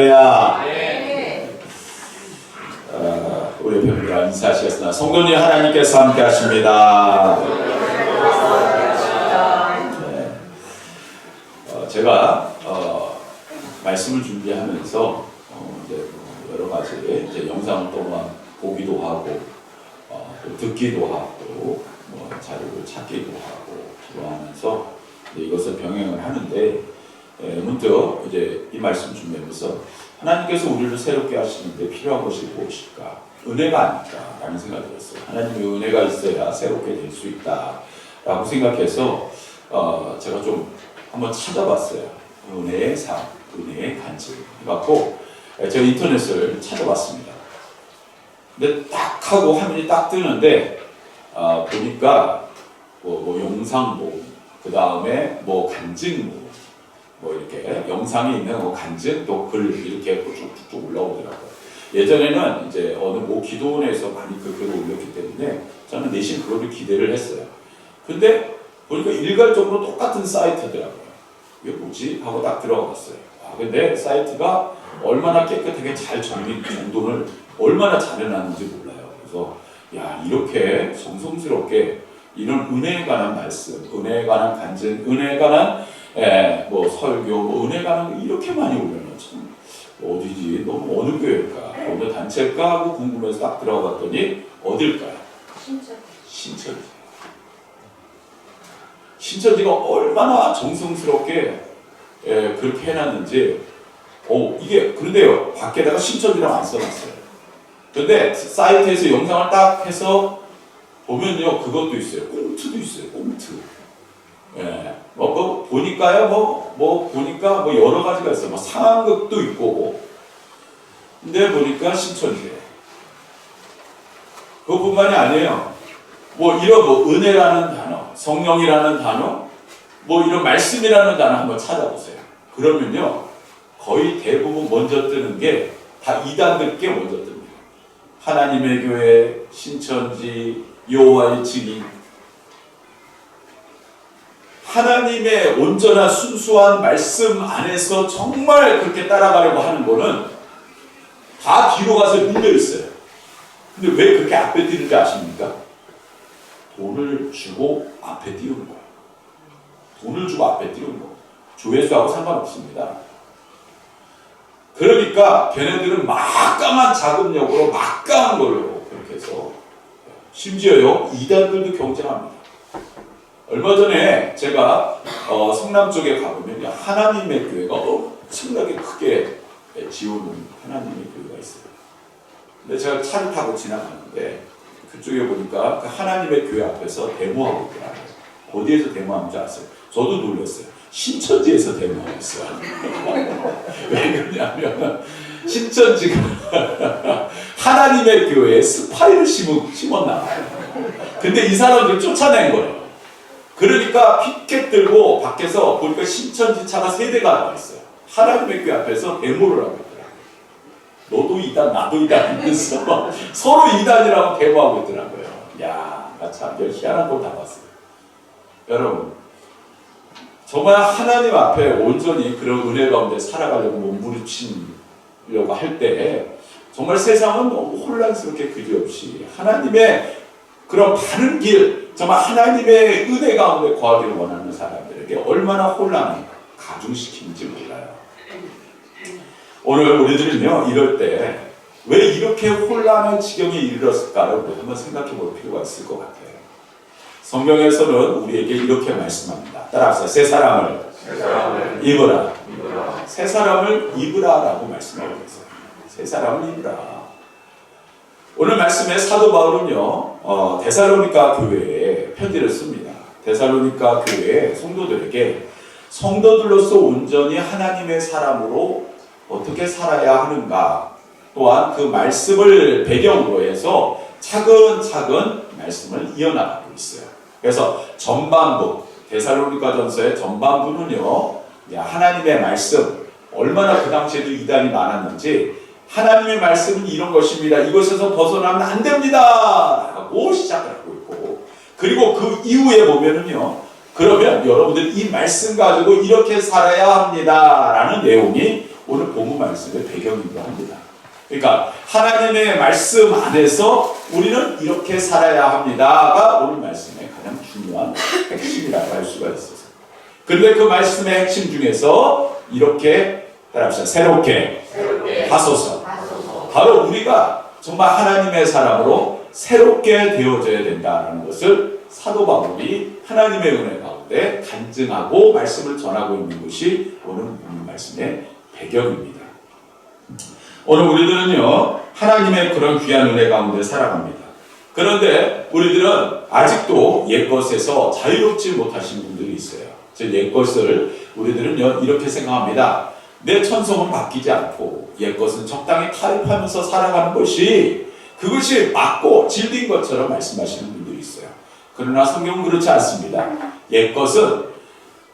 우리 옆에 인사하시겠습니다. 성도님 하나님께서 함께 하십니다. 제가 말씀을 준비하면서 이제 여러 가지 이제 영상을 또 보기도 하고 또 듣기도 하고 자료를 찾기도 하고 기도하면서 이것을 병행을 하는데 문득 이제 이 말씀 준비하면서 하나님께서 우리를 새롭게 하시는데 필요한 것이 무엇일까? 은혜가 아닐까라는 생각이 들었어요. 하나님의 은혜가 있어야 새롭게 될 수 있다라고 생각해서 제가 좀 한번 찾아봤어요. 은혜의 삶, 은혜의 간증 해갖고 제가 인터넷을 찾아봤습니다. 근데 딱 하고 화면이 딱 뜨는데 보니까 뭐 영상모, 그 다음에 뭐 간증모, 뭐 이렇게 영상이 있는 뭐 간증 또 글 이렇게 쭉쭉쭉 올라오더라고요. 예전에는 이제 어느 뭐 기도원에서 많이 그 글을 올렸기 때문에 저는 내심 그거를 기대를 했어요. 근데 보니까 일괄적으로 똑같은 사이트더라고요. 이게 뭐지? 하고 딱 들어갔어요. 근데 사이트가 얼마나 깨끗하게 잘 정돈을 얼마나 잘해놨는지 몰라요. 그래서 야, 이렇게 정성스럽게 이런 은혜에 관한 말씀, 은혜에 관한 간증, 은혜에 관한 뭐 설교, 뭐 은혜 관한 거 이렇게 많이 올려놓은 참 어디지? 너무 어느 교회일까? 어느 단체일까? 하고 궁금해서 딱 들어갔더니 어딜까요? 신천지. 신천지가 얼마나 정성스럽게 그렇게 해놨는지 이게 그런데요, 밖에다가 신천지라고 안 써놨어요. 근데 사이트에서 영상을 딱 해서 보면요, 그것도 있어요. 꽁트도 있어요. 꽁트. 뭐 보니까요, 보니까 뭐 여러 가지가 있어요. 뭐 상황극도 있고. 근데 보니까 신천지예요. 그것뿐만이 아니에요. 뭐 이런 뭐 은혜라는 단어, 성령이라는 단어, 뭐 이런 말씀이라는 단어 한번 찾아보세요. 그러면요, 거의 대부분 먼저 뜨는 게 다 이단들께 먼저 뜹니다. 하나님의 교회, 신천지, 여호와의 증인. 하나님의 온전한 순수한 말씀 안에서 정말 그렇게 따라가려고 하는 거는 다 뒤로 가서 밀려 있어요. 근데 왜 그렇게 앞에 뛰는지 아십니까? 돈을 주고 앞에 띄우는 거예요. 돈을 주고 앞에 띄우는 거예요. 조회수하고 상관없습니다. 그러니까 걔네들은 막강한 자금력으로 막강한 걸로 그렇게 해서 심지어요, 이단들도 경쟁합니다. 얼마 전에 제가 성남 쪽에 가보면 하나님의 교회가 엄청나게 크게 지어놓은 하나님의 교회가 있어요. 근데 제가 차를 타고 지나가는데 그쪽에 보니까 그 하나님의 교회 앞에서 데모하고 있더라고요. 어디에서 데모하는지 아세요? 저도 놀랐어요. 신천지에서 데모하고 있어요. 왜 그러냐면 신천지가 하나님의 교회에 스파이를 심었나 봐요. 근데 이 사람들 쫓아낸 거예요. 그러니까 피켓 들고 밖에서 보니까 신천지 차가 3대가 나와 있어요. 하나님의 교회 앞에서 데모를 하고 있더라고요. 너도 이단, 나도 이단 이러면서 서로 이단이라고 데모하고 있더라고요. 야, 나 참 희한한 걸 다 봤어요. 여러분, 정말 하나님 앞에 온전히 그런 은혜 가운데 살아가려고 몸부림치려고 할 때 정말 세상은 너무 혼란스럽게 그지없이 하나님의 그런 바른 길, 정말 하나님의 은혜 가운데 거하기를 원하는 사람들에게 얼마나 혼란을 가중시키는지 몰라요. 오늘 우리들은요, 이럴 때 왜 이렇게 혼란의 지경에 이르렀을까를 한번 생각해 볼 필요가 있을 것 같아요. 성경에서는 우리에게 이렇게 말씀합니다. 따라합시다. 새 사람을 입으라. 새 사람을 입으라라고 말씀하고 있어요. 새 사람을 입으라. 오늘 말씀에 사도 바울은요, 데살로니가 교회에 편지를 씁니다. 데살로니가 교회의 성도들에게 성도들로서 온전히 하나님의 사람으로 어떻게 살아야 하는가, 또한 그 말씀을 배경으로 해서 차근차근 말씀을 이어나가고 있어요. 그래서 전반부, 데살로니가 전서의 전반부는요, 하나님의 말씀, 얼마나 그 당시에도 이단이 많았는지, 하나님의 말씀은 이런 것입니다. 이것에서 벗어나면 안 됩니다. 라고 시작을 하고 있고, 그리고 그 이후에 보면은요, 그러면 여러분들 이 말씀 가지고 이렇게 살아야 합니다. 라는 내용이 오늘 본문 말씀의 배경이기도 합니다. 그러니까 하나님의 말씀 안에서 우리는 이렇게 살아야 합니다가 오늘 말씀의 가장 중요한 핵심이라고 할 수가 있어요. 그런데 그 말씀의 핵심 중에서 이렇게 따라합시다. 새롭게 하소서. 바로 우리가 정말 하나님의 사람으로 새롭게 되어져야 된다는 것을 사도 바울이 하나님의 은혜 가운데 간증하고 말씀을 전하고 있는 것이 오늘 말씀의 배경입니다. 오늘 우리들은요, 하나님의 그런 귀한 은혜 가운데 살아갑니다. 그런데 우리들은 아직도 옛것에서 자유롭지 못하신 분들이 있어요. 즉 옛것을 우리들은요, 이렇게 생각합니다. 내 천성은 바뀌지 않고 옛것은 적당히 타협하면서 살아가는 것이 그것이 맞고 진리인 것처럼 말씀하시는 분들이 있어요. 그러나 성경은 그렇지 않습니다. 옛것은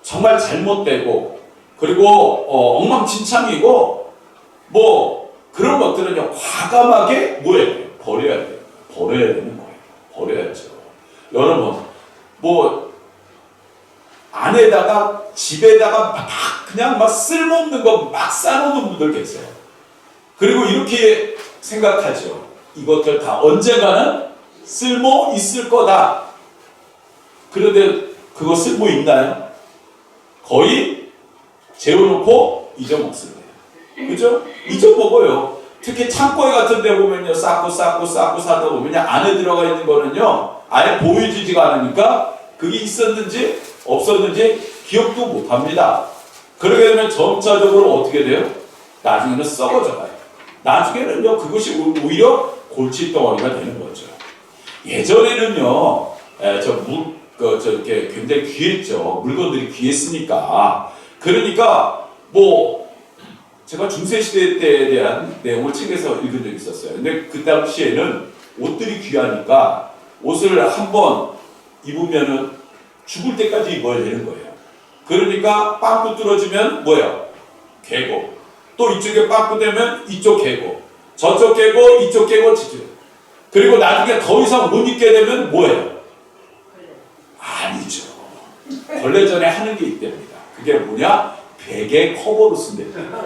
정말 잘못되고 그리고 엉망진창이고 뭐 그런 것들은요 과감하게 뭐예요? 버려야 돼요. 버려야 되는 거예요. 버려야죠. 여러분 뭐 안에다가 집에다가 막 그냥 막 쓸모없는 거 막 쌓아놓는 분들 계세요. 그리고 이렇게 생각하죠. 이것들 다 언젠가는 쓸모 있을 거다. 그런데 그거 쓸모 있나요? 거의 재워놓고 잊어먹습니다. 그죠? 잊어먹어요. 특히 창고에 같은 데 보면요. 쌓고 사다 보면 안에 들어가 있는 거는요. 아예 보여지지가 않으니까 그게 있었는지 없었는지 기억도 못합니다. 그러게 되면 점차적으로 어떻게 돼요? 나중에는 썩어져 가요. 나중에는요. 그것이 오히려 골칫덩어리가 되는 거죠. 예전에는요. 이렇게 굉장히 귀했죠. 물건들이 귀했으니까. 그러니까 뭐 제가 중세시대 때에 대한 내용을 책에서 읽은 적이 있었어요. 근데 그 당시에는 옷들이 귀하니까 옷을 한번 입으면은 죽을 때까지 입어야 되는 거예요. 그러니까 빵꾸 뚫어지면 뭐예요? 개고. 또 이쪽에 빵꾸 되면 이쪽 개고. 저쪽 개고 이쪽 개고 지죠. 그리고 나중에 더 이상 못 입게 되면 뭐예요? 아니죠. 걸레전에 하는 게 있답니다. 그게 뭐냐? 베개 커버로 쓴답니다.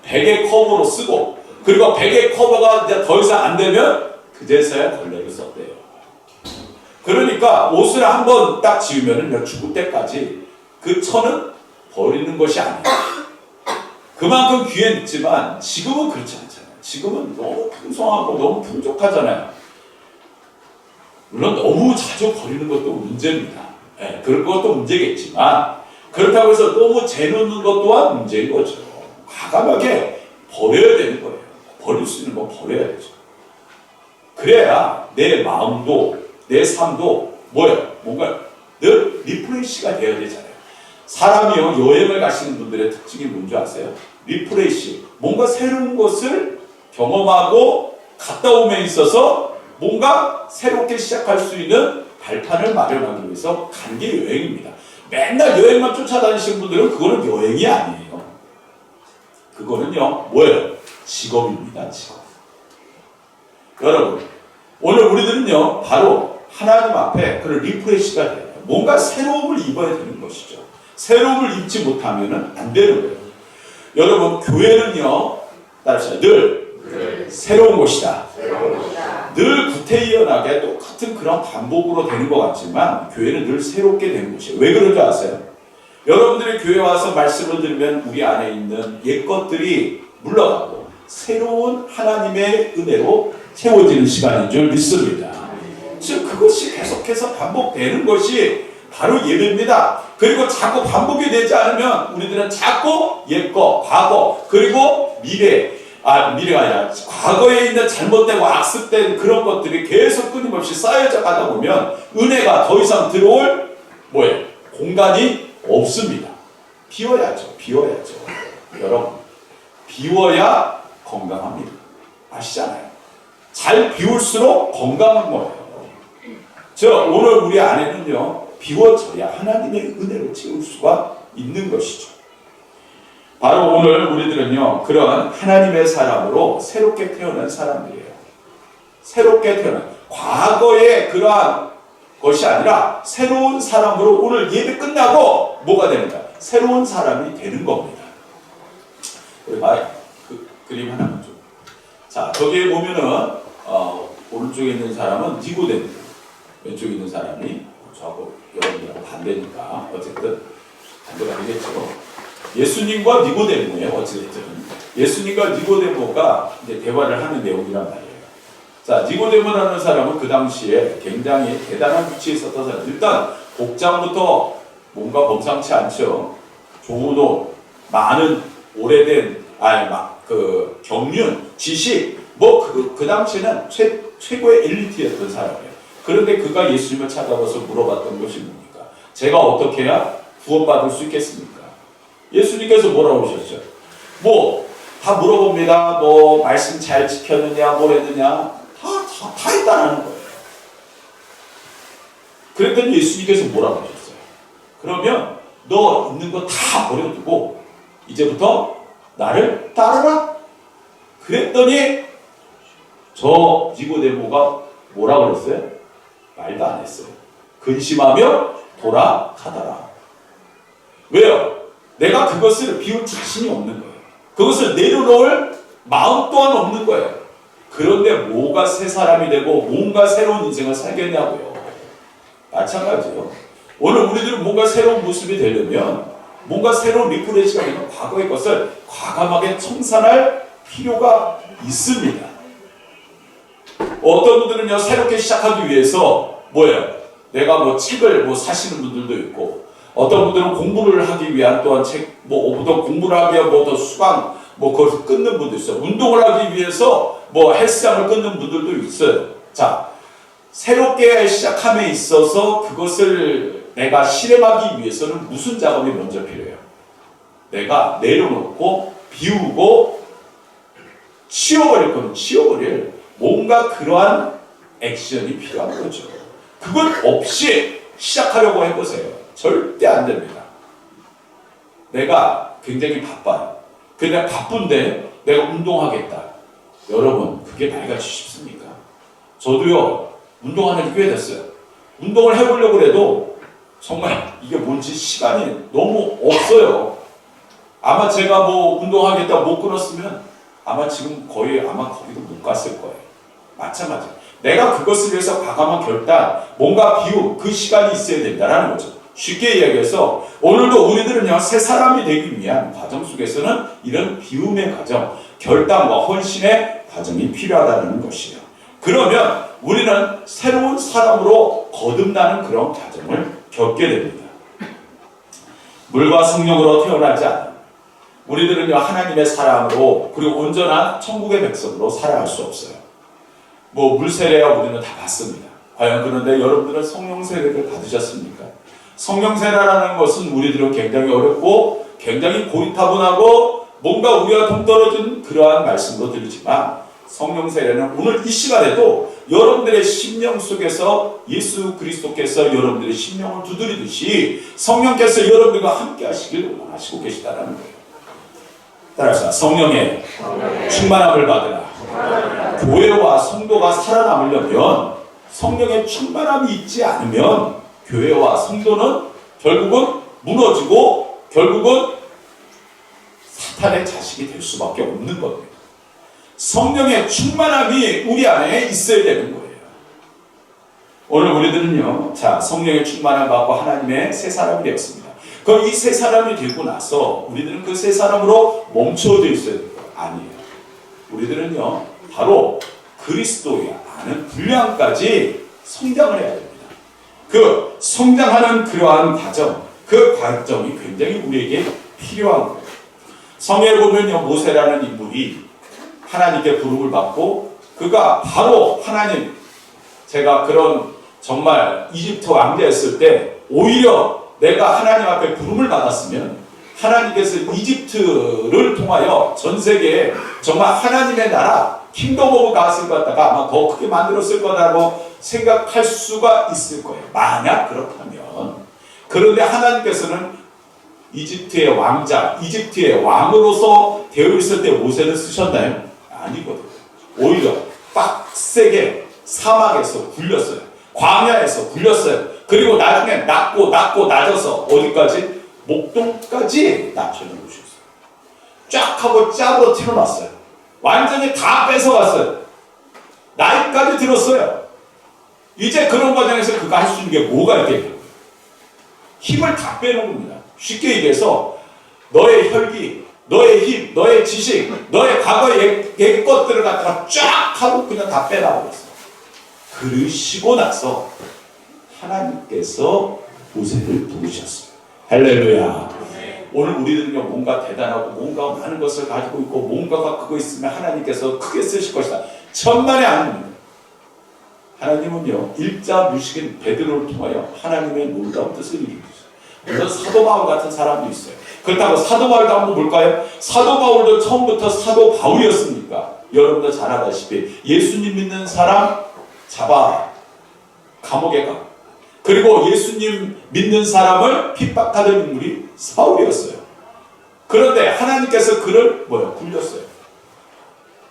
베개 커버로 쓰고 그리고 베개 커버가 이제 더 이상 안 되면 그제서야 걸레를 썼대요. 그러니까 옷을 한번 딱 지우면은 죽을 때까지 그 천은 버리는 것이 아니에요. 그만큼 귀했지만 지금은 그렇지 않잖아요. 지금은 너무 풍성하고 너무 풍족하잖아요. 물론 너무 자주 버리는 것도 문제입니다. 네, 그런 것도 문제겠지만 그렇다고 해서 너무 재놓는 것 또한 문제인 거죠. 과감하게 버려야 되는 거예요. 버릴 수 있는 건 버려야 되죠. 그래야 내 마음도 내 삶도 뭐예요? 뭔가 늘 리프레시가 되어야 되잖아요. 사람이요 여행을 가시는 분들의 특징이 뭔지 아세요? 리프레시. 뭔가 새로운 것을 경험하고 갔다 오면 있어서 뭔가 새롭게 시작할 수 있는 발판을 마련하기 위해서 간 게 여행입니다. 맨날 여행만 쫓아다니시는 분들은 그거는 여행이 아니에요. 그거는요 뭐예요? 직업입니다. 직업. 여러분 오늘 우리들은요 바로 하나님 앞에 그런 리프레시가 돼요. 뭔가 새로움을 입어야 되는 것이죠. 새로움을 입지 못하면 안 되는 거예요. 여러분 교회는요 따라서 늘 새로운 곳이다. 늘 구태의연하게 똑같은 그런 반복으로 되는 것 같지만 교회는 늘 새롭게 되는 곳이에요. 왜 그런지 아세요? 여러분들이 교회 와서 말씀을 들으면 우리 안에 있는 옛것들이 물러가고 새로운 하나님의 은혜로 채워지는 시간인 줄 믿습니다. 즉 그것이 계속해서 반복되는 것이 바로 예배입니다. 그리고 자꾸 반복이 되지 않으면 우리들은 자꾸 옛거, 과거, 그리고 미래가 아니라 과거에 있는 잘못되고 악습된 그런 것들이 계속 끊임없이 쌓여져 가다 보면 은혜가 더 이상 들어올 뭐예요? 공간이 없습니다. 비워야죠. 비워야죠. 여러분 비워야 건강합니다. 아시잖아요. 잘 비울수록 건강한 거예요. 오늘 우리 안에는요 비워져야 하나님의 은혜로 채울 수가 있는 것이죠. 바로 오늘 우리들은요 그런 하나님의 사람으로 새롭게 태어난 사람들이에요. 새롭게 태어난 과거의 그러한 것이 아니라 새로운 사람으로 오늘 예배 끝나고 뭐가 됩니다? 새로운 사람이 되는 겁니다. 그림 하나만 좀. 자, 거기에 보면은 오른쪽에 있는 사람은 니고데모, 왼쪽에 있는 사람이 저하고 여러분들하고 반대니까 어쨌든 반대가 되겠죠. 예수님과 니고데모예요. 어찌됐든 예수님과 니고데모가 이제 대화를 하는 내용이란 말이에요. 자, 니고데모라는 사람은 그 당시에 굉장히 대단한 위치에 있었던 사람. 일단 복장부터 뭔가 범상치 않죠. 좋은 옷, 많은 오래된 경륜, 지식, 그 당시에는 최고의 엘리트였던 사람이에요. 그런데 그가 예수님을 찾아와서 물어봤던 것이 뭡니까? 제가 어떻게 해야 구원받을 수 있겠습니까? 예수님께서 뭐라고 하셨죠? 다 물어봅니다. 말씀 잘 지켰느냐, 뭘 했느냐, 다 했다라는 거예요. 그랬더니 예수님께서 뭐라고 하셨어요? 그러면 너 있는 거 다 버려두고 이제부터 나를 따르라. 그랬더니 저 니고데모가 뭐라고 그랬어요? 말도 안 했어요. 근심하며 돌아가더라. 왜요? 내가 그것을 비울 자신이 없는 거예요. 그것을 내려놓을 마음 또한 없는 거예요. 그런데 뭐가 새 사람이 되고 뭔가 새로운 인생을 살겠냐고요. 마찬가지예요. 오늘 우리들은 뭔가 새로운 모습이 되려면 뭔가 새로운 리프레시가 되면 과거의 것을 과감하게 청산할 필요가 있습니다. 어떤 분들은요, 새롭게 시작하기 위해서 내가 책을 사시는 분들도 있고, 어떤 분들은 공부를 하기 위한 또한 책, 더 공부를 하기 위한 더 수강, 그것을 끊는 분도 있어요. 운동을 하기 위해서 헬스장을 끊는 분들도 있어요. 자, 새롭게 시작함에 있어서 그것을 내가 실행하기 위해서는 무슨 작업이 먼저 필요해요? 내가 내려놓고 비우고 치워버릴 거는 치워버릴 뭔가 그러한 액션이 필요한 거죠. 그걸 없이 시작하려고 해보세요. 절대 안 됩니다. 내가 굉장히 바빠요. 근데 바쁜데 내가 운동하겠다. 여러분, 그게 말같이 쉽습니까? 저도요, 운동하는 게 꽤 됐어요. 운동을 해보려고 해도 정말 이게 뭔지 시간이 너무 없어요. 아마 제가 운동하겠다 못 끊었으면 아마 지금 거기도 못 갔을 거예요. 마찬가지. 내가 그것을 위해서 과감한 결단, 뭔가 비움, 그 시간이 있어야 된다는 거죠. 쉽게 이야기해서 오늘도 우리들은요, 새 사람이 되기 위한 과정 속에서는 이런 비움의 과정, 결단과 헌신의 과정이 필요하다는 것이에요. 그러면 우리는 새로운 사람으로 거듭나는 그런 과정을 겪게 됩니다. 물과 성령으로 태어나지 않아 우리들은요, 하나님의 사람으로 그리고 온전한 천국의 백성으로 살아갈 수 없어요. 물세례야 우리는 다 받습니다. 과연 그런데 여러분들은 성령 세례를 받으셨습니까? 성령 세례라는 것은 우리들은 굉장히 어렵고 굉장히 고리타분하고 뭔가 우리와 동떨어진 그러한 말씀도 들리지만 성령 세례는 오늘 이 시간에도 여러분들의 심령 속에서 예수 그리스도께서 여러분들의 심령을 두드리듯이 성령께서 여러분들과 함께 하시길 원하시고 계시다는 거예요. 따라서 성령의 충만함을 받으라. 교회와 성도가 살아남으려면 성령의 충만함이 있지 않으면 교회와 성도는 결국은 무너지고 결국은 사탄의 자식이 될 수밖에 없는 겁니다. 성령의 충만함이 우리 안에 있어야 되는 거예요. 오늘 우리들은요, 성령의 충만함을 받고 하나님의 새 사람이 되었습니다. 그럼 이 새 사람이 되고 나서 우리들은 그 새 사람으로 멈춰져 있어야 돼요? 아니에요. 우리들은요, 바로 그리스도의 아는 분량까지 성장을 해야 됩니다. 그 성장하는 그러한 과정, 그 과정이 굉장히 우리에게 필요한 거예요. 성경에 보면요, 모세라는 인물이 하나님께 부름을 받고 그가 바로 하나님, 제가 그런 정말 이집트 왕자였을 때 오히려 내가 하나님 앞에 부름을 받았으면 하나님께서 이집트를 통하여 전 세계에 정말 하나님의 나라 킹덤 오브 갓을 갖다가 아마 더 크게 만들었을 거라고 생각할 수가 있을 거예요. 만약 그렇다면. 그런데 하나님께서는 이집트의 왕자, 이집트의 왕으로서 되어 있을 때 모세를 쓰셨나요? 아니거든요. 오히려 빡세게 사막에서 굴렸어요. 광야에서 굴렸어요. 그리고 나중에 낮고 낮아서 어디까지? 목동까지 낮춰놓으셨어요. 쫙 하고 짭으로 튀어놨어요. 완전히 다 뺏어갔어요. 나이까지 들었어요. 이제 그런 과정에서 그가 할 수 있는 게 뭐가 있겠냐고요. 힘을 다 빼는 겁니다. 쉽게 얘기해서 너의 혈기, 너의 힘, 너의 지식, 너의 과거의 옛 것들을 갖다가 쫙 하고 그냥 다 빼놔버렸어요. 그러시고 나서 하나님께서 모세를 부르셨어요. 할렐루야. 오늘 우리들은요, 뭔가 대단하고 뭔가 많은 것을 가지고 있고 뭔가가 그거 있으면 하나님께서 크게 쓰실 것이다. 천만에 아닙니다. 하나님은요, 일자 무식인 베드로를 통하여 하나님의 놀라운 뜻을 이루셨어요. 그래서 사도 바울 같은 사람도 있어요. 그렇다고 사도 바울도 한번 볼까요? 사도 바울도 처음부터 사도 바울이었습니까? 여러분도 잘 아다시피 예수님 믿는 사람 잡아 감옥에 가. 그리고 예수님 믿는 사람을 핍박하던 인물이 사울이었어요. 그런데 하나님께서 그를 굴렸어요.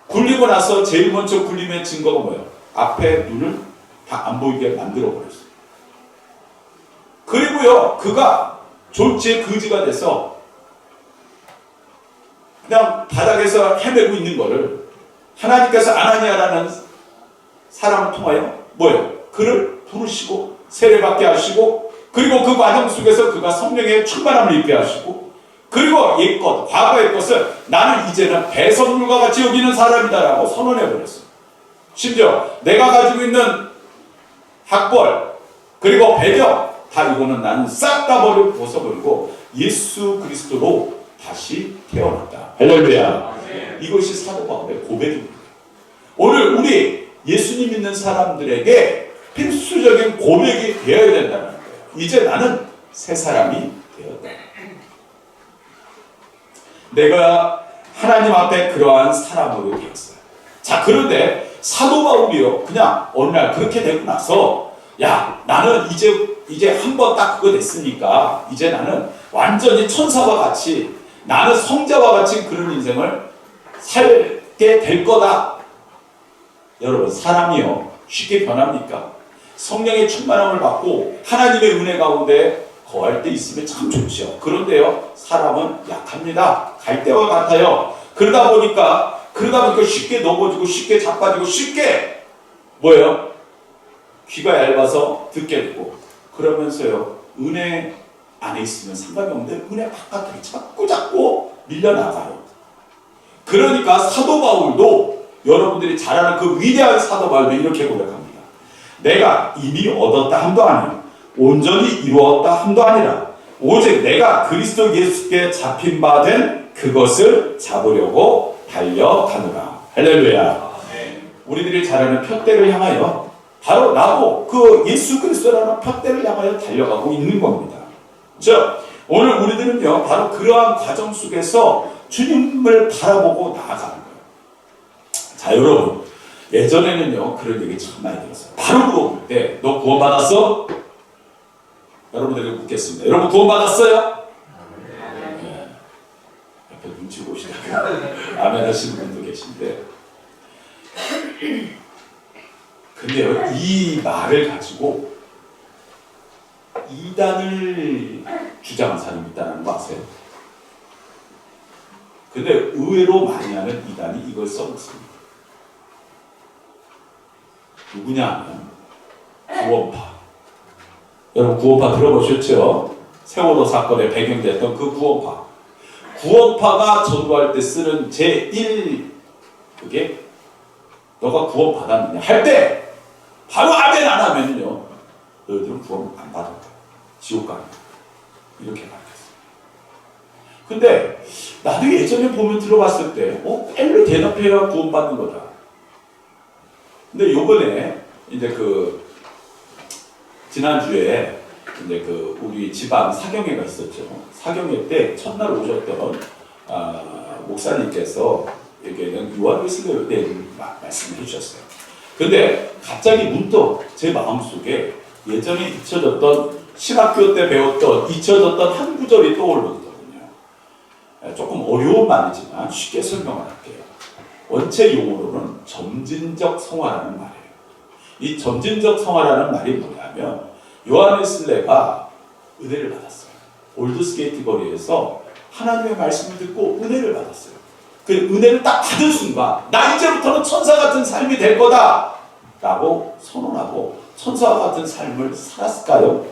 굴리고 나서 제일 먼저 굴림의 증거가 뭐예요? 앞에 눈을 다 안 보이게 만들어 버렸어요. 그리고요, 그가 졸지에 거지가 돼서 그냥 바닥에서 헤매고 있는 거를 하나님께서 아나니아라는 사람을 통하여 그를 부르시고 세례받게 하시고, 그리고 그 과정 속에서 그가 성령의 충만함을 입게 하시고, 그리고 옛것, 과거의 것을 나는 이제는 배설물과 같이 여기는 사람이다라고 선언해 버렸어요. 심지어 내가 가지고 있는 학벌 그리고 배경 다 이거는 나는 싹 다 벗어버리고 예수 그리스도로 다시 태어났다. 할렐루야. 이것이 사도 바울의 고백입니다. 오늘 우리 예수님 믿는 사람들에게 필수적인 고백이 되어야 된다는 거예요. 이제 나는 새 사람이 되었다. 내가 하나님 앞에 그러한 사람으로 되었어요. 자, 그런데 사도 바울이요, 그냥 어느 날 그렇게 되고 나서, 야, 나는 이제 한 번 딱 그거 됐으니까 이제 나는 완전히 천사와 같이, 나는 성자와 같이 그런 인생을 살게 될 거다. 여러분, 사람이요 쉽게 변합니까? 성령의 충만함을 받고 하나님의 은혜 가운데 거할 때 있으면 참 좋죠. 그런데요, 사람은 약합니다. 갈대와 같아요. 그러다 보니까 쉽게 넘어지고 쉽게 자빠지고 쉽게 귀가 얇아서 듣게 되고, 그러면서요, 은혜 안에 있으면 상관이 없는데 은혜 바깥으로 자꾸 밀려나가요. 그러니까 사도 바울도, 여러분들이 잘 아는 그 위대한 사도 바울도 이렇게 고백합니다. 내가 이미 얻었다 함도 아니요 온전히 이루었다 함도 아니라 오직 내가 그리스도 예수께 잡힌 바 된 그것을 잡으려고 달려가노라. 할렐루야. 우리들이 잘 아는 푯대를 향하여, 바로 나도 그 예수 그리스도라는 푯대를 향하여 달려가고 있는 겁니다. 오늘 우리들은요, 바로 그러한 과정 속에서 주님을 바라보고 나아가는 거예요. 자, 여러분, 예전에는요, 그런 얘기 참 많이 들었어요. 바로 물어볼 때, 너 구원받았어? 여러분들에게 묻겠습니다. 여러분 구원받았어요? 네. 옆에 눈치 보시다가 아멘 하시는 분도 계신데, 근데요, 이 말을 가지고 이단을 주장하는 사람이 있다는 거 아세요? 근데 의외로 많이 하는 이단이 이걸 써먹습니다. 누구냐 하면 구원파. 여러분 구원파 들어보셨죠? 세월호 사건의 배경됐던 그 구원파. 구원파가 전도할 때 쓰는 제1, 그게 너가 구원 받았느냐 할 때 바로 아멘 안 하면요, 너희들은 구원 안 받을 거야. 지옥 가는 거야. 이렇게 말했어요. 근데 나도 예전에 보면 들어봤을 때 빨리 대답해야 구원 받는 거다. 근데 요번에 이제 지난주에 이제 우리 집안 사경회가 있었죠. 사경회 때 첫날 오셨던 목사님께서 여기에는 요한 웨슬리에 대해 말씀을 해주셨어요. 근데 갑자기 문득 제 마음속에 예전에 잊혀졌던, 신학교 때 배웠던 잊혀졌던 한 구절이 떠오르거든요. 조금 어려운 말이지만 쉽게 설명을 할게요. 원체 용어로는 점진적 성화라는 말이에요. 이 점진적 성화라는 말이 뭐냐면, 요한 웨슬레가 은혜를 받았어요. 올드스게이트 거리에서 하나님의 말씀을 듣고 은혜를 받았어요. 그 은혜를 딱 받은 순간 나 이제부터는 천사 같은 삶이 될 거다 라고 선언하고 천사와 같은 삶을 살았을까요?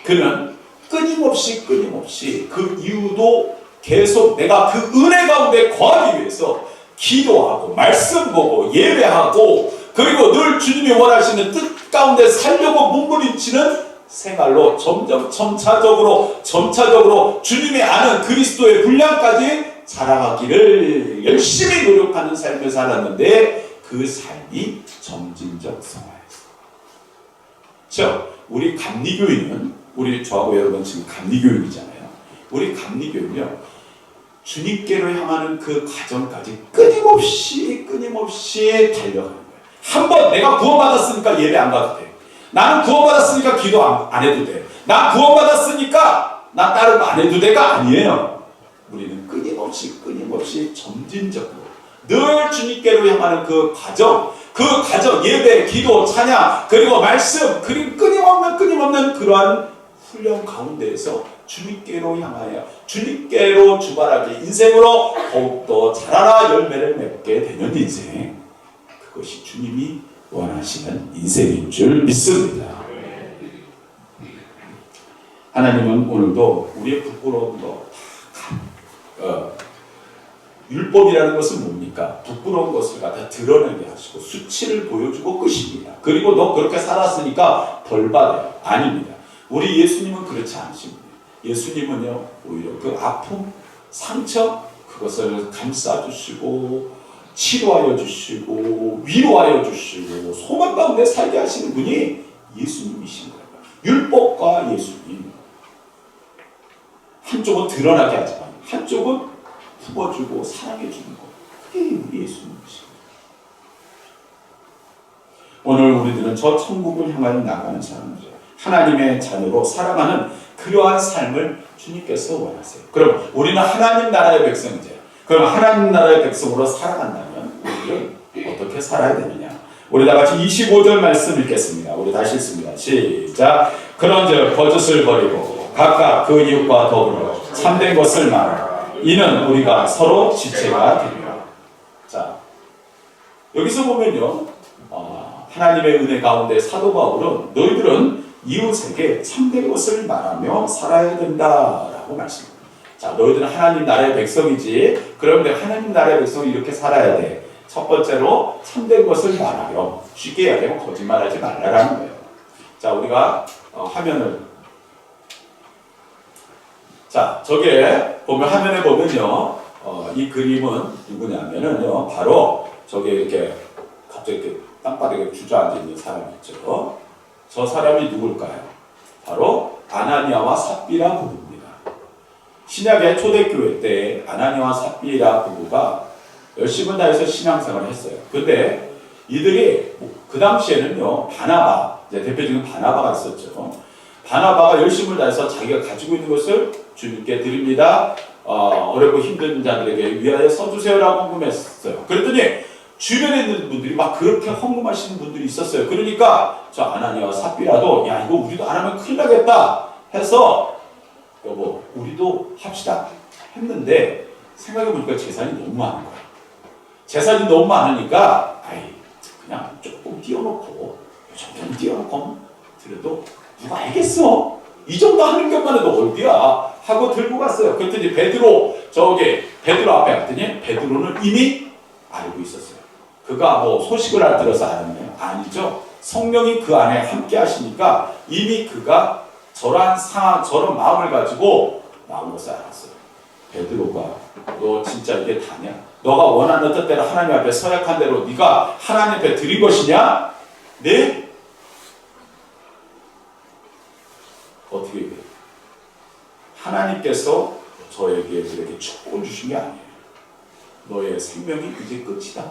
그는 끊임없이 그 이유도 계속 내가 그 은혜 가운데 거하기 위해서 기도하고 말씀 보고 예배하고 그리고 늘 주님이 원하시는 뜻 가운데 살려고 몸부림치는 생활로 점차적으로 주님이 아는 그리스도의 분량까지 자라가기를 열심히 노력하는 삶을 살았는데 그 삶이 점진적 성화였어요. 그렇죠? 우리 감리교인은 저하고 여러분 지금 감리교인이잖아요. 우리 감리교인은요, 주님께로 향하는 그 과정까지 끊임없이 달려가는 거예요. 한번 내가 구원받았으니까 예배 안 가도 돼. 나는 구원받았으니까 기도 안 해도 돼. 나 구원받았으니까 나 다른 거 안 해도 돼가 아니에요. 우리는 끊임없이 점진적으로 늘 주님께로 향하는 그 과정 예배, 기도, 찬양 그리고 말씀 그리고 끊임없는 그러한 훈련 가운데에서 주님께로 향하여 주님께로 주발하게 인생으로 더욱더 자라나 열매를 맺게 되는 인생, 그것이 주님이 원하시는 인생인 줄 믿습니다. 하나님은 오늘도 우리의 부끄러운 거 율법이라는 것은 뭡니까? 부끄러운 것을 갖다 드러내게 하시고 수치를 보여주고 끝입니다. 그리고 너 그렇게 살았으니까 벌 받아요. 아닙니다. 우리 예수님은 그렇지 않으십니다. 예수님은요, 오히려 그 아픔, 상처, 그것을 감싸주시고, 치료하여 주시고, 위로하여 주시고, 소망 가운데 살게 하시는 분이 예수님이신 거예요. 율법과 예수님. 한쪽은 드러나게 하지만, 한쪽은 품어주고, 사랑해주는 것. 그게 우리 예수님이신 거예요. 오늘 우리들은 저 천국을 향하여 나가는 사람이죠. 하나님의 자녀로 살아가는 그러한 삶을 주님께서 원하세요. 그럼 우리는 하나님 나라의 백성이죠. 그럼 하나님 나라의 백성으로 살아간다면 우리는 어떻게 살아야 되느냐? 우리 다 같이 25절 말씀 읽겠습니다. 우리 다시 읽습니다. 시작. 그런즉 거짓을 버리고 각각 그 이웃과 더불어 참된 것을 말하라. 이는 우리가 서로 지체가 되리라. 자, 여기서 보면요, 하나님의 은혜 가운데 사도 바울은 너희들은 이웃에게 참된 것을 말하며 살아야 된다라고 말씀합니다. 자, 너희들은 하나님 나라의 백성이지. 그런데 하나님 나라의 백성이 이렇게 살아야 돼. 첫 번째로 참된 것을 말하며, 쉽게 얘기하면 거짓말하지 말라라는 거예요. 자, 우리가 화면을, 자, 저게 보면 화면에 보면요, 이 그림은 누구냐면은요, 바로 저게 이렇게 갑자기 이렇게 땅바닥에 주저앉아 있는 사람이 있죠. 저 사람이 누굴까요? 바로 아나니아와 삽비라 부부입니다. 신약의 초대교회 때 아나니아와 삽비라 부부가 열심을 다해서 신앙생활을 했어요. 근데 이들이 그 당시에는요, 바나바, 이제 대표적인 바나바가 있었죠. 바나바가 열심을 다해서 자기가 가지고 있는 것을 주님께 드립니다. 어렵고 힘든 자들에게 위하여 써주세요라고 궁금했어요. 그랬더니 주변에 있는 분들이 막 그렇게 헌금하시는 분들이 있었어요. 그러니까 저 아나니아와 삽비라도 야, 이거 우리도 안 하면 큰일 나겠다 해서 여보 우리도 합시다 했는데 생각해보니까 재산이 너무 많은 거야. 재산이 너무 많으니까 그냥 조금 띄워놓고 조금 띄워놓고 드려도 누가 알겠어? 이 정도 하는 것만 해도 어디야? 하고 들고 갔어요. 그랬더니 베드로 앞에 갔더니 베드로는 이미 알고 있었어요. 그가 뭐 소식을 들어서 알았나요? 아니죠. 성령이 그 안에 함께 하시니까 이미 그가 저런 마음을 가지고 나온 것을 알았어요. 베드로가 너 진짜 이게 다냐? 너가 원하는 뜻대로 하나님 앞에 서약한 대로 네가 하나님 앞에 드린 것이냐? 네? 어떻게 돼? 하나님께서 저에게 이렇게 축복을 주신 게 아니에요. 너의 생명이 이제 끝이다.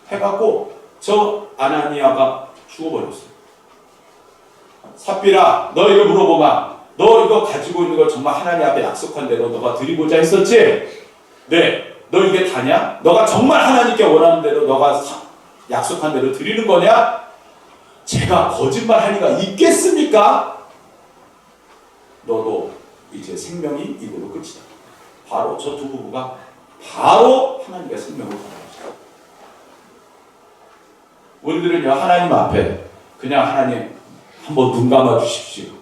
해갖고 저 아나니아가 죽어버렸어요. 삽비라, 너 이거 물어보마. 너 이거 가지고 있는 거 정말 하나님 앞에 약속한 대로 너가 드리고자 했었지? 네. 너 이게 다냐? 너가 정말 하나님께 원하는 대로 너가 약속한 대로 드리는 거냐? 제가 거짓말 할 리가 있겠습니까? 너도 이제 생명이 이걸로 끝이다. 바로 저 두 부부가 바로 하나님의 생명을 받았죠. 우리들은요, 하나님 앞에 그냥 하나님 한번 눈 감아 주십시오.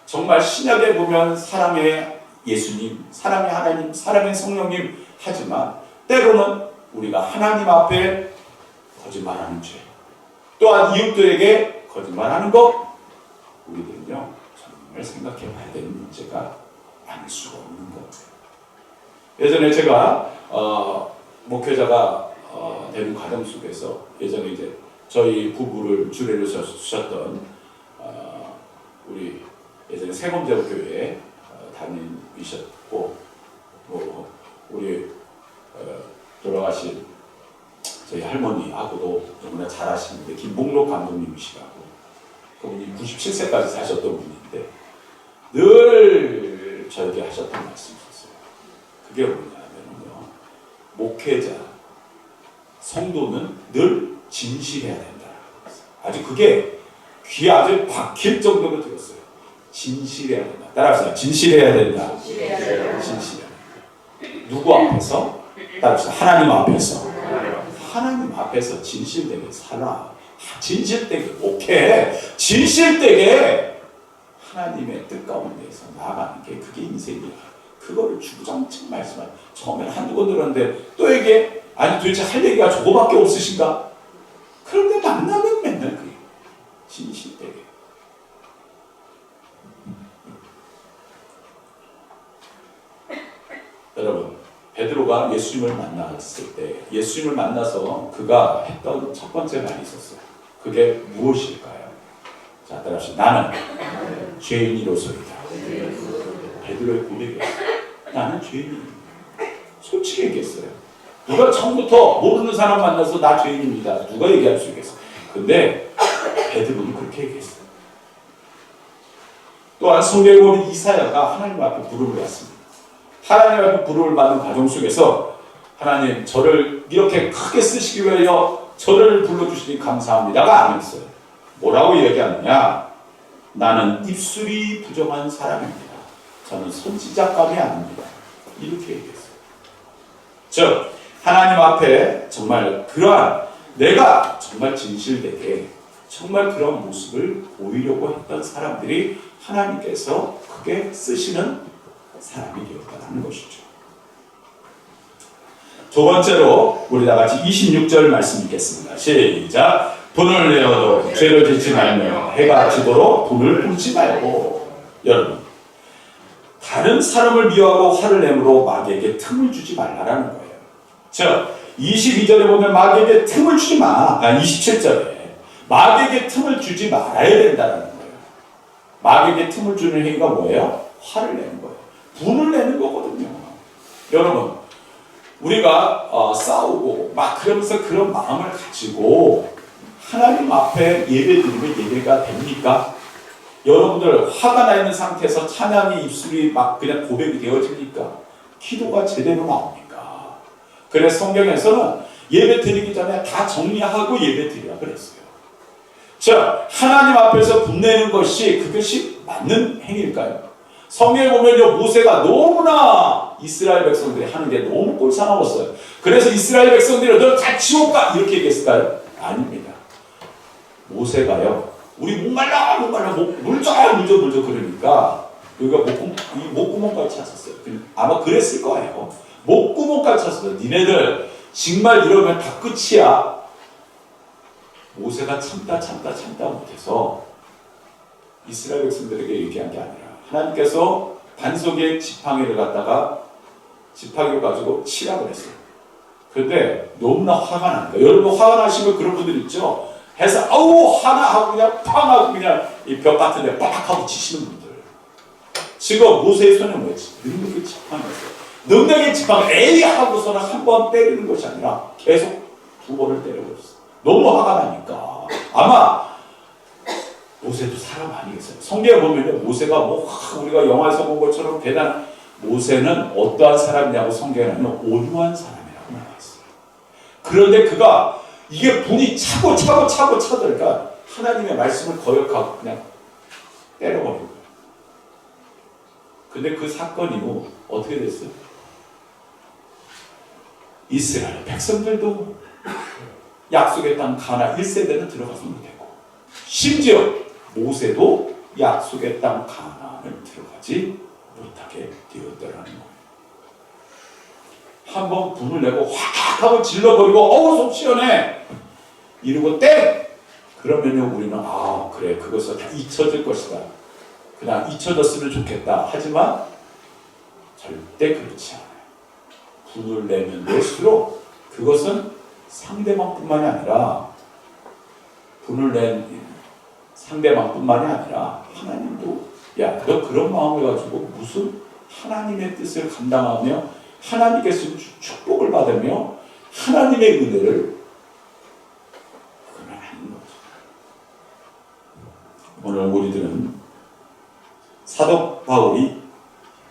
정말 신약에 보면 사랑의 예수님, 사랑의 하나님, 사랑의 성령님 하지만 때로는 우리가 하나님 앞에 거짓말하는 죄, 또한 이웃들에게 거짓말하는 것, 우리들은요 정말 생각해 봐야 되는 문제가 아닐 수가 없는 것 같아요. 예전에 제가 목회자가 되는 과정 속에서 예전에 이제 저희 부부를 주례를 주셨던 우리 예전에 세범제교회에 담임이셨고 우리 돌아가신 저희 할머니하고도 너무나 잘 아시는데 김봉록 감독님이시라고, 그분이 97세까지 사셨던 분인데 늘 저에게 하셨던 말씀이 있었어요. 그게 뭐냐면요, 목회자, 성도는 늘 진실해야 된다. 아주 그게 귀에 아주 박힐 정도로 들었어요. 진실해야 된다. 따라합시다. 진실해야 된다. 진실해야 된다. 누구 앞에서? 따라합시다. 하나님 앞에서. 하나님 앞에서 진실되게 살아. 진실되게 목회. 진실되게 하나님의 뜻 가운데서 나아가는 게 그게 인생이야. 그거를 주구장창 말씀하죠. 처음에는 한두 번 들었는데 또 얘기해. 아니 도대체 할 얘기가 저거밖에 없으신가? 그런데 만나면 맨날 그게 진실되게. 여러분, 베드로가 예수님을 만났을 때 예수님을 만나서 그가 했던 첫 번째 말이 있었어요. 그게 무엇일까요? 자, 따라합시다. 나는 죄인이로소이다. 베드로의 고백이었어요. 나는 죄인입니다. 솔직히 얘기했어요. 누가 처음부터 모르는 사람 만나서 나 죄인입니다. 누가 얘기할 수 있겠어요? 근데 베드로는 그렇게 얘기했어요. 또한 성경에 보면 이사야가 하나님 앞에 부름을 받습니다. 하나님 앞에 부름을 받는 과정 속에서 하나님 저를 이렇게 크게 쓰시기 위하여 저를 불러주시니 감사합니다가 아니었어요. 뭐라고 얘기하느냐? 나는 입술이 부정한 사람입니다. 저는 선지자감이 아닙니다. 이렇게 얘기했어요. 즉 하나님 앞에 정말 그러한 내가 정말 진실되게 정말 그런 모습을 보이려고 했던 사람들이 하나님께서 크게 쓰시는 사람이 되었다는 것이죠. 두 번째로 우리 다 같이 26절 말씀 읽겠습니다. 시작. 분을 내어도 죄를 짓지 말며 해가 지도록 분을 뿜지 말고. 여러분, 다른 사람을 미워하고 화를 내므로 마귀에게 틈을 주지 말라라는 거예요. 즉 22절에 보면 마귀에게 틈을 주지 마. 27절에 마귀에게 틈을 주지 말아야 된다는 거예요. 마귀에게 틈을 주는 행위가 뭐예요? 화를 내는 거예요. 분을 내는 거거든요. 여러분, 우리가 싸우고 막 그러면서 그런 마음을 가지고 하나님 앞에 예배드리면 예배가 됩니까? 여러분들 화가 나 있는 상태에서 찬양의 입술이 막 그냥 고백이 되어집니까? 기도가 제대로 나옵니까? 그래서 성경에서는 예배 드리기 전에 다 정리하고 예배 드리라 그랬어요. 자, 하나님 앞에서 분내는 것이 그것이 맞는 행위일까요? 성경에 보면요, 모세가 너무나 이스라엘 백성들이 하는 게 너무 꼴사나웠어요. 그래서 이스라엘 백성들이 너 다 지옥 가! 이렇게 얘기했을까요? 아닙니다. 모세가요, 우리 목말라 물져 그러니까 여기가 목구멍까지 찼었어요. 아마 그랬을 거예요. 목구멍까지 찼어요. 니네들 정말 이러면 다 끝이야. 모세가 참다 못해서 이스라엘 백성들에게 얘기한 게 아니라 하나님께서 반석에 지팡이를 갖다가 지팡이를 가지고 치라고 했어요. 그런데 너무나 화가 나는 거예요. 여러분 화가 나시면 그런 분들 있죠. 해서 아우 하나 하고 그냥 팡 하고 그냥 이 벽 같은 데 빡 하고 치시는 분들. 지금 모세의 손에 뭐였지? 능력의 지팡이였어요. 능력의 지팡이 에이 하고서는 한 번 때리는 것이 아니라 계속 두 번을 때려버렸어요. 너무 화가 나니까. 아마 모세도 사람 아니겠어요? 성경에 보면 모세가 뭐 우리가 영화에서 본 것처럼 대단한, 모세는 어떠한 사람이냐고 성경에는 온유한 사람이라고 말했어요. 그런데 그가 이게 분이 차고 차더니까 하나님의 말씀을 거역하고 그냥 때려버린 거예요. 근데 그 사건 이후 어떻게 됐어요? 이스라엘 백성들도 약속의 땅 가나안 1세대는 들어가지 못했고, 심지어 모세도 약속의 땅 가나안을 들어가지 못하게 되었더라는 거예요. 한번 불을 내고 확 하고 질러버리고 어우 속 시원해 이러고 땡! 그러면요 우리는 아 그래 그것은 다 잊혀질 것이다, 그냥 잊혀졌으면 좋겠다. 하지만 절대 그렇지 않아요. 불을 내면 낼수록 그것은 상대방뿐만이 아니라, 불을 낸 상대방뿐만이 아니라 하나님도 야 너 그런 마음을 가지고 무슨 하나님의 뜻을 감당하며 하나님께서 축복을 받으며 하나님의 은혜를, 그건 아닌 거죠. 오늘 우리들은 사도 바울이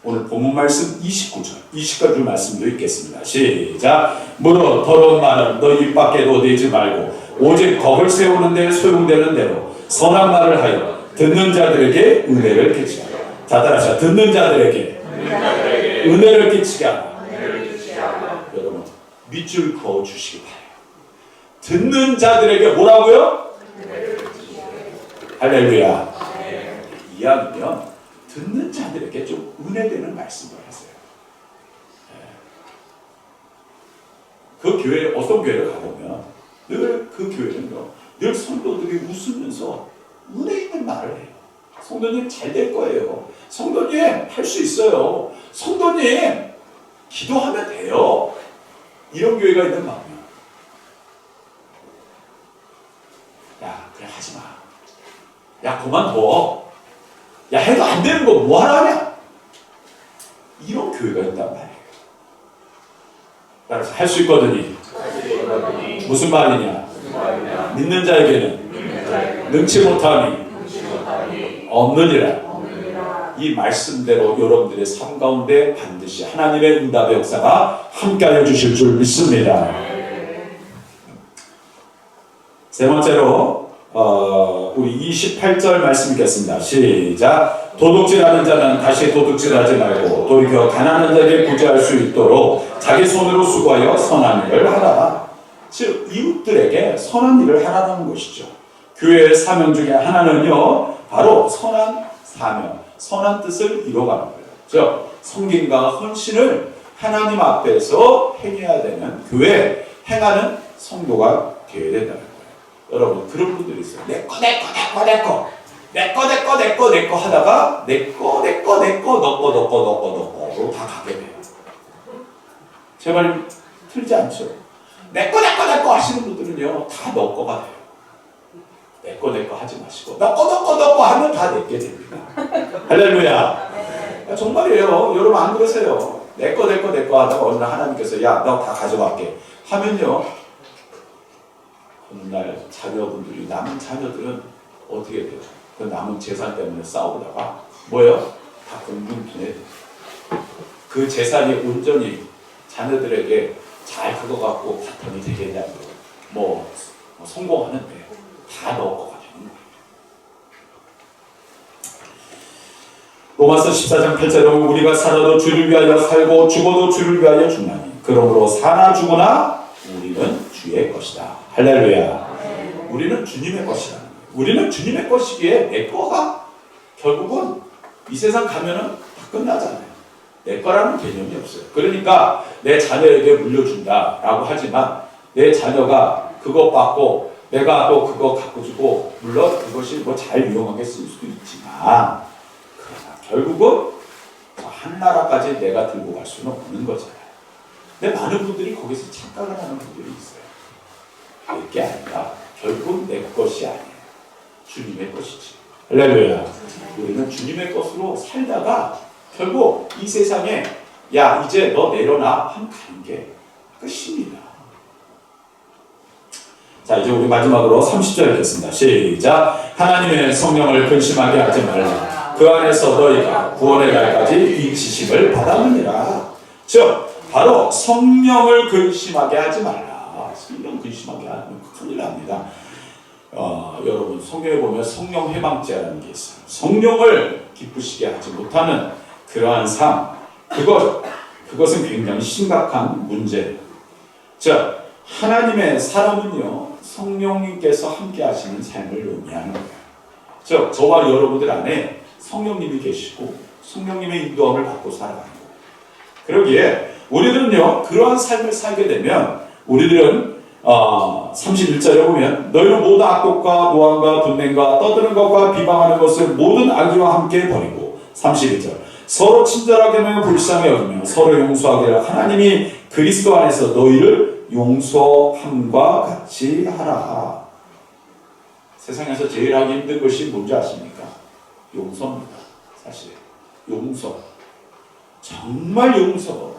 오늘 본문 말씀 29절 20까지 말씀도 읽겠습니다. 시작. 무릇 더러운 말은 너희 입 밖에 내지 말고 오직 덕을 세우는 데 소용되는 대로 선한 말을 하여 듣는 자들에게 은혜를 끼치게 하라. 자 따라서 듣는 자들에게 은혜를 끼치게 하라. 여러분 밑줄 그어 주시기 바라요. 듣는 자들에게 뭐라고요? 할렐루야. 이야기면 듣는 자들에게 좀 은혜되는 말씀을 하세요. 그 교회, 어떤 교회를 가보면 늘 그 교회는요, 늘 성도들이 웃으면서 은혜 있는 말을 해요. 성도님 잘 될 거예요. 성도님 할 수 있어요. 성도님 기도하면 돼요. 이런 교회가 있는 마음이야. 야 그래 하지마. 야 그만둬. 야 해도 안 되는 거 뭐하러 하냐? 이런 교회가 있단 말이에요. 따라서 할 수 있거든요. 무슨 말이냐? 믿는 자에게는 능치 못함이 없느니라. 이 말씀대로 여러분들의 삶 가운데 반드시 하나님의 응답의 역사가 함께하여 주실 줄 믿습니다. 세 번째로 우리 28절 말씀 읽겠습니다. 시작. 도둑질하는 자는 다시 도둑질하지 말고 돌이켜 가난한 자에게 구제할 수 있도록 자기 손으로 수고하여 선한 일을 하라. 즉 이웃들에게 선한 일을 하라는 것이죠. 교회의 사명 중에 하나는요 바로 선한 사명, 선한 뜻을 이뤄가는 거예요. 즉 섬김과 헌신을 하나님 앞에서 행해야 되는 교회, 행하는 성도가 되어야 된다는 거예요. 여러분 그런 분들이 있어요. 내꺼 하다가 내꺼 너꺼로 다 가게 돼요. 제발 틀리지 않죠? 내꺼 하시는 분들은요 다 너꺼가 돼요. 내꺼 하지 마시고 너꺼 하면 다 내게 됩니다. 할렐루야. 정말이에요. 여러분 안 그러세요? 내꺼 하다가 어느 날 하나님께서 야 너 다 가져갈게 하면요, 어느 날 자녀분들이, 남은 자녀들은 어떻게 돼요? 그 남은 재산 때문에 싸우다가 뭐예요? 다 공중분해. 그 재산이 온전히 자녀들에게 잘 그거 갖고 바탕이 되겠냐고 뭐 성공하는데 다 넣어가 되는 거예요. 로마서 14장 8절에 우리가 살아도 주를 위하여 살고 죽어도 주를 위하여 죽나니 그러므로 사나 죽으나 우리는 주의 것이다. 할렐루야. 우리는 주님의 것이다. 우리는 주님의 것이기에 내 거가 결국은 이 세상 가면은 다 끝나잖아요. 내 거라는 개념이 없어요. 그러니까 내 자녀에게 물려준다라고 하지만 내 자녀가 그거 받고 내가 또 그거 갖고 주고, 물론 그것이 뭐 잘 이용하게 쓸 수도 있지만 그러나 결국은 한 나라까지 내가 들고 갈 수는 없는 거잖아요. 근데 많은 분들이 거기서 착각을 하는 분들이 있어요. 그게 아니라 결국 내 것이 아니에요. 주님의 것이지. 할렐루야. 우리는 주님의 것으로 살다가 결국 이 세상에 야 이제 너 내려놔 하면 가는 게 끝입니다. 자 이제 우리 마지막으로 30절 읽겠습니다. 시작. 하나님의 성령을 근심하게 하지 말라. 그 안에서 너희가 구원의 날까지 이 지식을 받았느니라. 즉 바로 성령을 근심하게 하지 말라. 성령 근심하게 하면 큰일 납니다. 여러분 성경에 보면 성령 해방죄라는 게 있어요. 성령을 기쁘시게 하지 못하는 그러한 삶, 그것은 굉장히 심각한 문제예요. 자, 하나님의 사람은요, 성령님께서 함께 하시는 삶을 의미하는 거예요. 저와 여러분들 안에 성령님이 계시고 성령님의 인도함을 받고 살아가는 거예요. 그러기에 우리들은요, 그러한 삶을 살게 되면 우리들은 31절에 보면 너희는 모든 악독과 노함과 분냉과 떠드는 것과 비방하는 것을 모든 악의와 함께 버리고 32절 서로 친절하게 하며 불쌍히 여기며 서로 용서하게 하라. 하나님이 그리스도 안에서 너희를 용서함과 같이 하라. 세상에서 제일 하기 힘든 것이 뭔지 아십니까? 용서입니다. 사실 용서, 정말 용서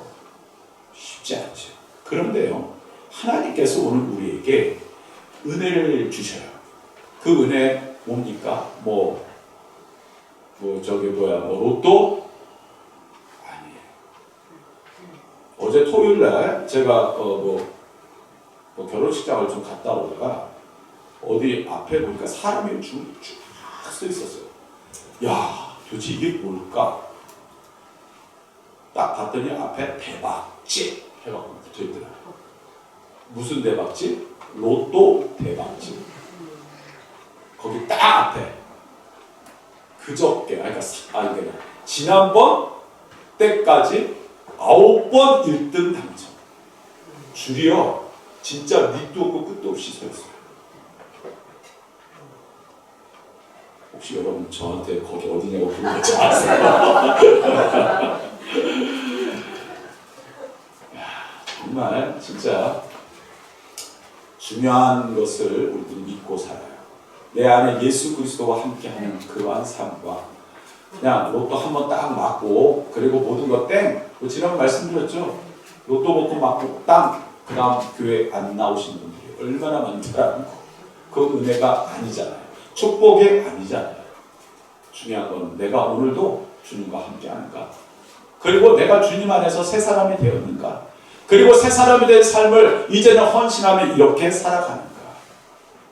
쉽지 않죠. 그런데요, 하나님께서 오늘 우리에게 은혜를 주셔요. 그 은혜 뭡니까? 로또? 아니에요. 어제 토요일날 제가 결혼식장을 좀 갔다 오다가 어디 앞에 보니까 사람이 쭉 서 있었어요. 야, 도대체 이게 뭘까? 딱 봤더니 앞에 대박집 해갖고 붙어있더라고요. 무슨 대박집? 로또 대박집. 거기 딱 앞에 그저께, 지난번 때까지 9번 1등 당첨. 줄이요, 진짜 밑도 없고 끝도 없이 서 있어요. 혹시 여러분 저한테 거기 어디냐고 물어보지 마세요. 정말 진짜 중요한 것을 우리들이 믿고 살아요. 내 안에 예수 그리스도와 함께하는 그러한 삶과 그냥 로또 한번 딱 맞고 그리고 모든 거 땡. 지난번 말씀드렸죠. 로또 먹고 맞고 땅. 그 다음 교회 안 나오신 분들이 얼마나 많더라는 거. 그 은혜가 아니잖아요. 축복이 아니잖아요. 중요한 건 내가 오늘도 주님과 함께하는가. 그리고 내가 주님 안에서 새 사람이 되었는가. 그리고 새 사람이 된 삶을 이제는 헌신하며 이렇게 살아가는가.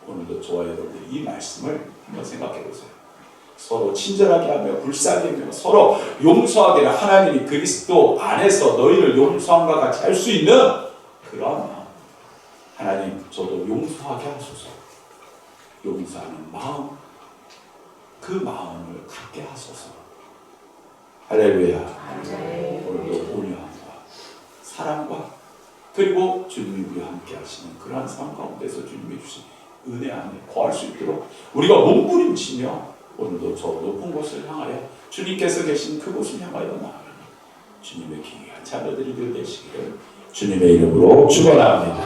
오늘도 저와 여러분들이 이 말씀을 한번 생각해 보세요. 서로 친절하게 하며 불쌍히 하며 서로 용서하게 하는 하나님이 그리스도 안에서 너희를 용서함과 같이 할 수 있는 그런 마음. 하나님, 저도 용서하게 하소서. 용서하는 마음, 그 마음을 갖게 하소서. 할렐루야. 오늘도 온유함과 사랑과 그리고 주님이 우리와 함께 하시는 그러한 삶 가운데서 주님이 주신 은혜 안에 거할 수 있도록 우리가 몸부림치며 오늘도 저 높은 곳을 향하여 주님께서 계신 그곳을 향하여 나아가는 주님의 귀한 자녀들이 되시기를 주님의 이름으로 축원합니다.